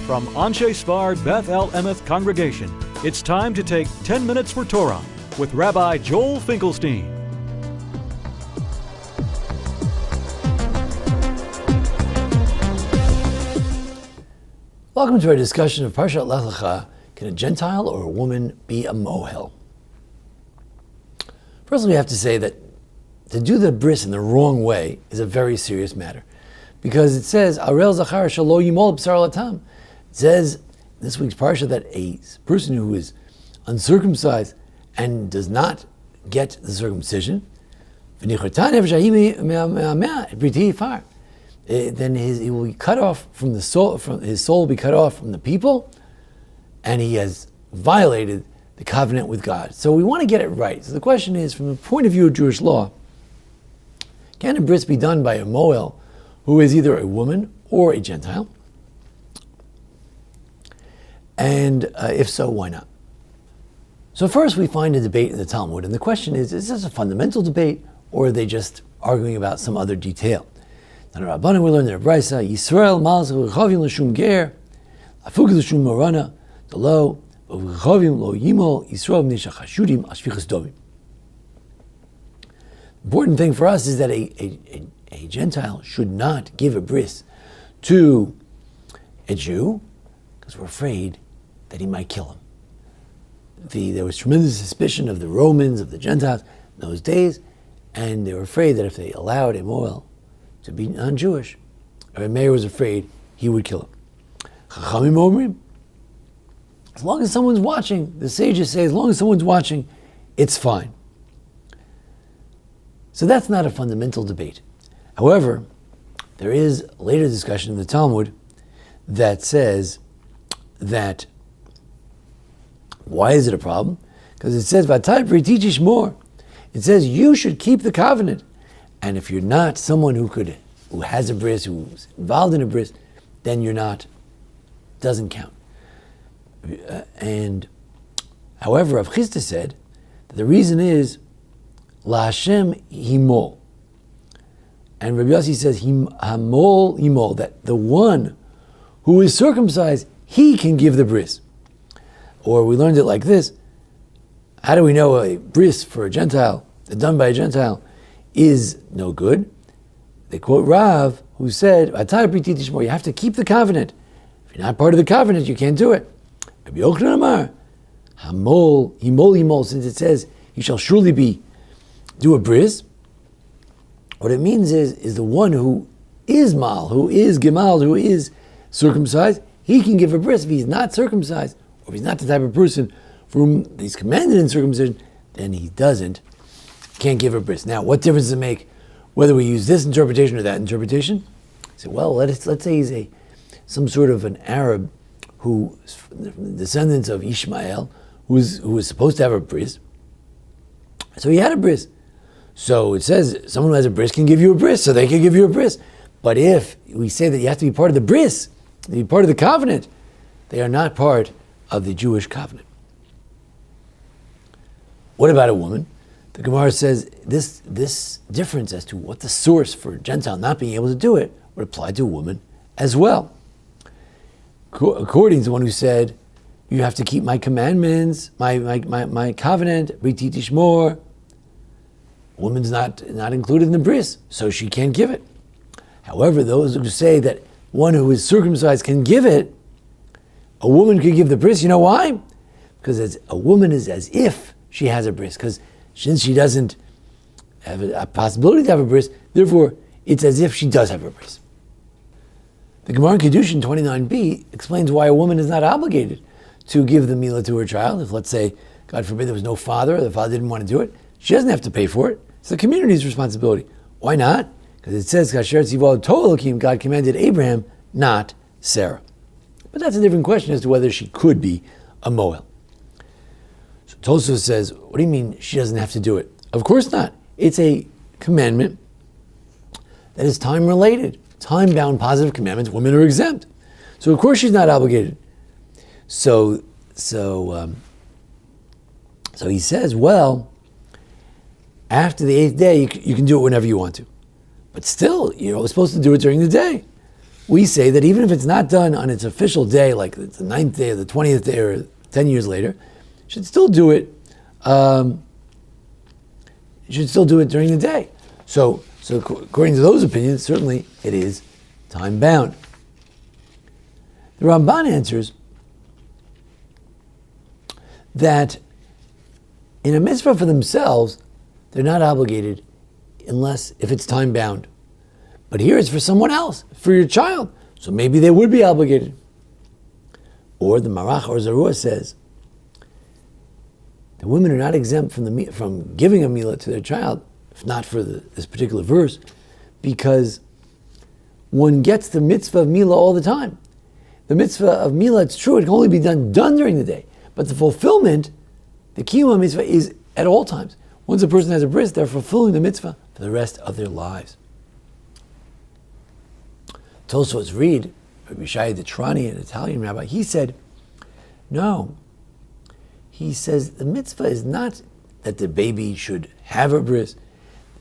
From Anshe Sfar Beth El Emeth Congregation, it's time to take 10 Minutes for Torah with Rabbi Joel Finkelstein. Welcome to our discussion of Parshat Lech Lecha. Can a Gentile or a woman be a Mohel? First, we have to say that to do the bris in the wrong way is a very serious matter, because it says Arel Zachar Shalo Yimol B'Sar Latam. It says in this week's parsha that a person who is uncircumcised and does not get the circumcision, then he will be cut off from the soul. His soul will be cut off from the people, and he has violated the covenant with God. So we want to get it right. So the question is, from the point of view of Jewish law, can a bris be done by a Mohel who is either a woman or a Gentile? And if so, why not? So first we find a debate in the Talmud, and the question is this a fundamental debate, or are they just arguing about some other detail? Now the Rabbanan, we learn in the Brisa, Yisrael malzu rechavim l'shum ger, afug l'shum morana, the lo, rechavim lo yimol, Yisrael b'nei shachashudim ashfichas domim. Important thing for us is that a Gentile should not give a bris to a Jew, because we're afraid that he might kill him. There was tremendous suspicion of the Romans, of the Gentiles in those days, and they were afraid that if they allowed a Mohel to be non-Jewish, a mayor was afraid he would kill him. Chachamim omrim, as long as someone's watching, the sages say, as long as someone's watching, it's fine. So that's not a fundamental debate. However, there is a later discussion in the Talmud that says that, why is it a problem? Because it says, "Vatay pritichish more." It says you should keep the covenant, and if you're not someone who has a bris, who's involved in a bris, then you're not. Doesn't count. And however, Rav Chisda said that the reason is La Hashem himol, and Rabbi Yossi says hamol himol, that the one who is circumcised, he can give the bris. Or we learned it like this: how do we know a bris for a Gentile, done by a Gentile, is no good? They quote Rav, who said, you have to keep the covenant. If you're not part of the covenant, you can't do it. Rabbi Yochanan Amar, hamol himol, since it says you shall surely do a bris, what it means is the one who is mal, who is gemal, who is circumcised, he can give a bris. If he's not circumcised, or if he's not the type of person for whom he's commanded in circumcision, then he can't give a bris. Now, what difference does it make whether we use this interpretation or that interpretation? So, well, let's say he's some sort of an Arab who, descendants of Ishmael, who was supposed to have a bris. So he had a bris. So it says someone who has a bris can give you a bris, so they can give you a bris. But if we say that you have to be part of the bris, be part of the covenant, they are not part of the Jewish covenant. What about a woman? The Gemara says this difference as to what the source for a Gentile not being able to do it would apply to a woman as well. According to one who said, you have to keep my commandments, my covenant, Briti Tishmor, woman's not included in the bris, so she can't give it. However, those who say that one who is circumcised can give it, a woman could give the bris. You know why? Because a woman is as if she has a bris. Because since she doesn't have a possibility to have a bris, therefore it's as if she does have a bris. The Gemara in Kedushin 29b explains why a woman is not obligated to give the milah to her child. If, let's say, God forbid, there was no father, or the father didn't want to do it, she doesn't have to pay for it. It's the community's responsibility. Why not? Because it says, God commanded Abraham, not Sarah. But that's a different question as to whether she could be a Mohel. So Tosfos says, what do you mean she doesn't have to do it? Of course not. It's a commandment that is time-related. Time-bound positive commandments, women are exempt. So of course she's not obligated. So he says, well, after the 8th day, you can do it whenever you want to. But still, you're supposed to do it during the day. we say that even if it's not done on its official day, like the 9th day or the 20th day or 10 years later, you should still do it. You should still do it during the day. So according to those opinions, certainly it is time bound. The Ramban answers that in a mitzvah for themselves, they're not obligated unless if it's time bound. But here it's for someone else, for your child. So maybe they would be obligated. Or the Marach or Zarua says, the women are not exempt from giving a milah to their child, if not for this particular verse, because one gets the mitzvah of milah all the time. The mitzvah of milah, it's true, it can only be done during the day. But the fulfillment, the kiyum mitzvah, is at all times. Once a person has a bris, they're fulfilling the mitzvah for the rest of their lives. Tosfos read, Rabbi Shai Detrani, an Italian rabbi, he said, no. He says the mitzvah is not that the baby should have a bris,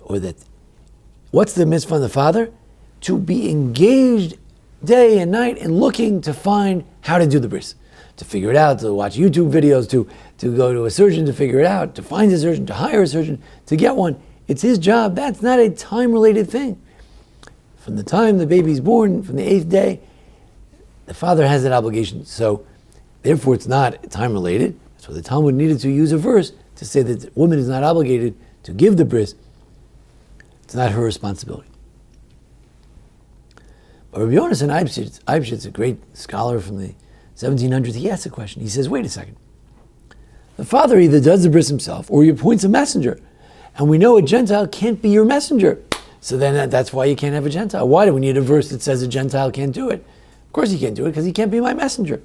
or that, what's the mitzvah on the father? To be engaged day and night in looking to find how to do the bris, to figure it out, to watch YouTube videos, to go to a surgeon to figure it out, to find a surgeon, to hire a surgeon, to get one. It's his job. That's not a time-related thing. From the time the baby's born, from the 8th day, the father has that obligation. So, therefore, it's not time-related. That's why the Talmud needed to use a verse to say that the woman is not obligated to give the bris. It's not her responsibility. But Rabbi Yonasan Eibschitz, a great scholar from the 1700s, he asks a question. He says, wait a second. The father either does the bris himself or he appoints a messenger. And we know a Gentile can't be your messenger. So then that's why you can't have a Gentile. Why do we need a verse that says a Gentile can't do it? Of course he can't do it because he can't be my messenger.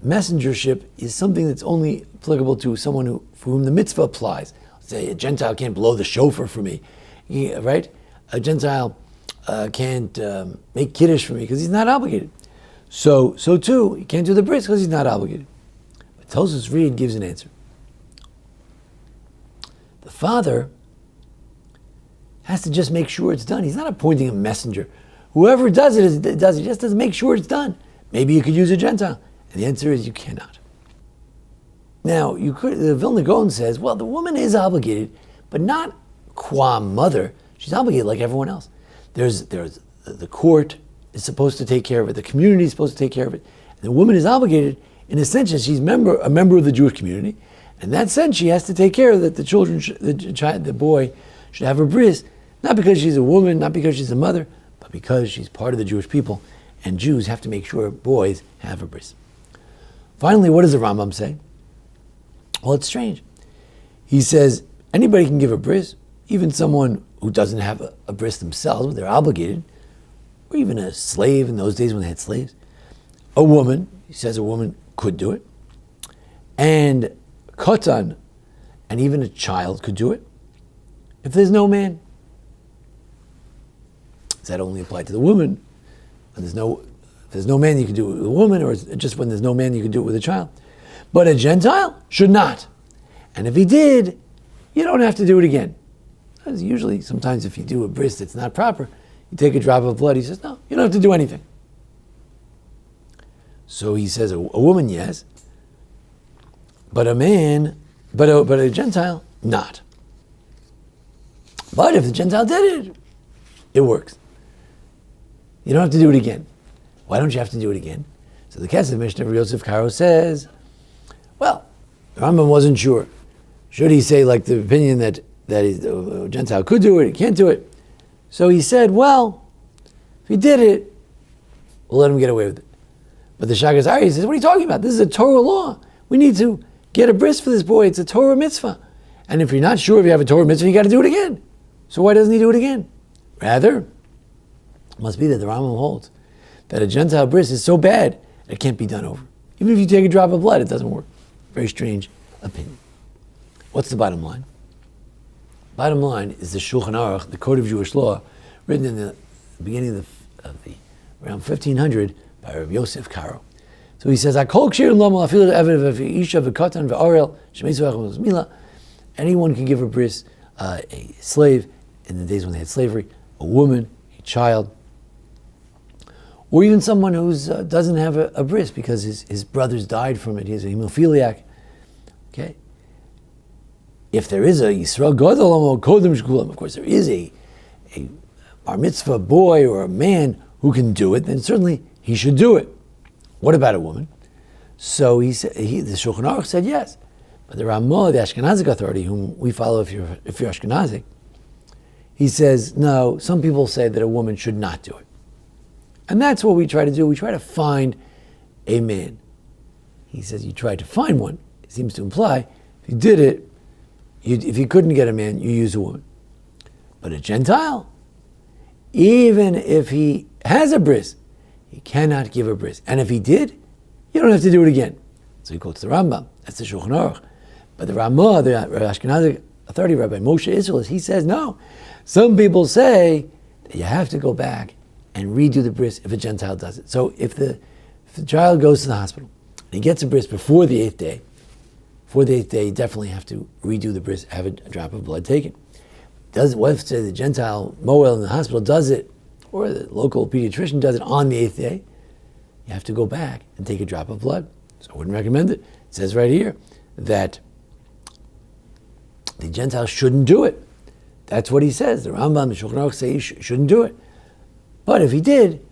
Messengership is something that's only applicable to someone for whom the mitzvah applies. Say a Gentile can't blow the shofar for me, right? A Gentile can't make kiddush for me because he's not obligated. So too, he can't do the bris because he's not obligated. But Tosfos Reed gives an answer. The father has to just make sure it's done. He's not appointing a messenger. Whoever does it, he just doesn't make sure it's done. Maybe you could use a Gentile. And the answer is you cannot. Now, the Vilna Gaon says, well, the woman is obligated, but not qua mother. She's obligated like everyone else. There's the court is supposed to take care of it. The community is supposed to take care of it. And the woman is obligated in a sense that she's a member of the Jewish community. In that sense, she has to take care of that the boy should have a bris, not because she's a woman, not because she's a mother, but because she's part of the Jewish people, and Jews have to make sure boys have a bris. Finally, what does the Rambam say? Well, it's strange. He says, anybody can give a bris, even someone who doesn't have a bris themselves, but they're obligated, or even a slave in those days when they had slaves. A woman, he says a woman could do it, and katan, and even a child could do it, if there's no man. Does that only apply to the woman? If there's no man, you can do it with a woman, or just when there's no man, you can do it with a child. But a Gentile should not. And if he did, you don't have to do it again. Because usually, sometimes if you do a bris that's not proper, you take a drop of blood, he says, no, you don't have to do anything. So he says, a woman, yes, but a man, but a Gentile, not. But if the Gentile did it, it works. You don't have to do it again. Why don't you have to do it again? So the Kesef Mishnah of Yosef Karo says, well, the Rambam wasn't sure. Should he say like the opinion that a Gentile could do it, he can't do it? So he said, well, if he did it, we'll let him get away with it. But the Shagas Ari says, what are you talking about? This is a Torah law. We need to get a bris for this boy. It's a Torah mitzvah. And if you're not sure if you have a Torah mitzvah, you got to do it again. So why doesn't he do it again? Rather, it must be that the Rambam holds that a Gentile bris is so bad it can't be done over. Even if you take a drop of blood, it doesn't work. Very strange opinion. What's the bottom line? Bottom line is the Shulchan Aruch, the Code of Jewish Law, written in the beginning of the around 1500 by Rabbi Yosef Karo. So he says, anyone can give a bris, a slave in the days when they had slavery, a woman, a child, Or even someone who doesn't have a bris because his brothers died from it. He's a hemophiliac. Okay. If there is a Yisrael Gadol Kodem Shkulam, of course there is a bar mitzvah boy or a man who can do it, then certainly he should do it. What about a woman? So the Shulchan Aruch said yes. But the Ramah, the Ashkenazic authority, whom we follow if you're Ashkenazic, he says, no, some people say that a woman should not do it. And that's what we try to do. We try to find a man. He says you tried to find one. It seems to imply if you did it, if you couldn't get a man, you use a woman. But a Gentile, even if he has a bris, he cannot give a bris. And if he did, you don't have to do it again. So he quotes the Rambam. That's the Shulchan Aruch. But the Ramah, the Ashkenazic authority, Rabbi Moshe Israel, he says no. Some people say that you have to go back and redo the bris if a Gentile does it. So if the child goes to the hospital and he gets a bris before the 8th day, you definitely have to redo the bris, have a drop of blood taken. What if, say, the Gentile Mohel in the hospital does it, or the local pediatrician does it on the 8th day, you have to go back and take a drop of blood. So I wouldn't recommend it. It says right here that the Gentile shouldn't do it. That's what he says. The Rambam, the Shulchan Aruch say he shouldn't do it. But if he did,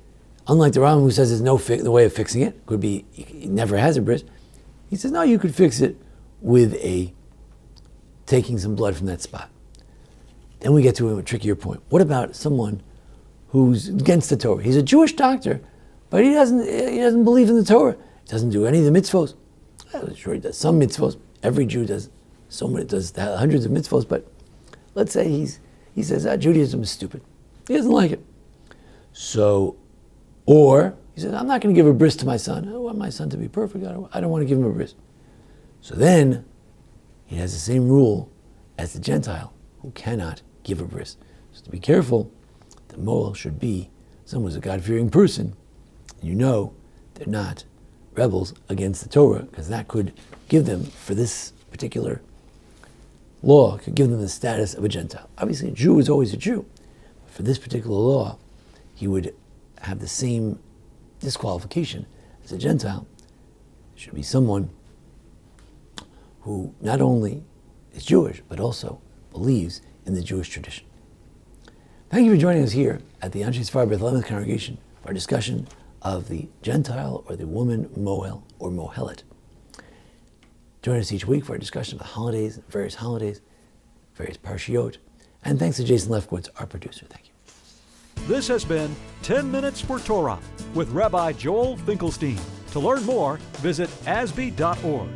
unlike the Rambam who says there's no the way of fixing it, could be he never has a bris, he says no, you could fix it with taking some blood from that spot. Then we get to a trickier point. What about someone who's against the Torah? He's a Jewish doctor, but he doesn't believe in the Torah. He doesn't do any of the mitzvos. I'm sure he does some mitzvos. Every Jew does hundreds of mitzvos, but let's say he says Judaism is stupid. He doesn't like it. So, or he says, I'm not going to give a bris to my son. I want my son to be perfect. I don't want to give him a bris. So then he has the same rule as the Gentile who cannot give a bris. So to be careful, the Mohel should be someone who's a God-fearing person. You know they're not rebels against the Torah, because that could give them, for this particular law, could give them the status of a Gentile. Obviously, a Jew is always a Jew. But for this particular law, he would have the same disqualification as a Gentile. It should be someone who not only is Jewish, but also believes in the Jewish tradition. Thank you for joining us here at the Anshe Sfar Beth Lecha congregation for our discussion of the Gentile or the woman Mohel or Mohelet. Join us each week for our discussion of the holidays, various parshiot. And thanks to Jason Lefkowitz, our producer. Thank you. This has been 10 Minutes for Torah with Rabbi Joel Finkelstein. To learn more, visit asb.org.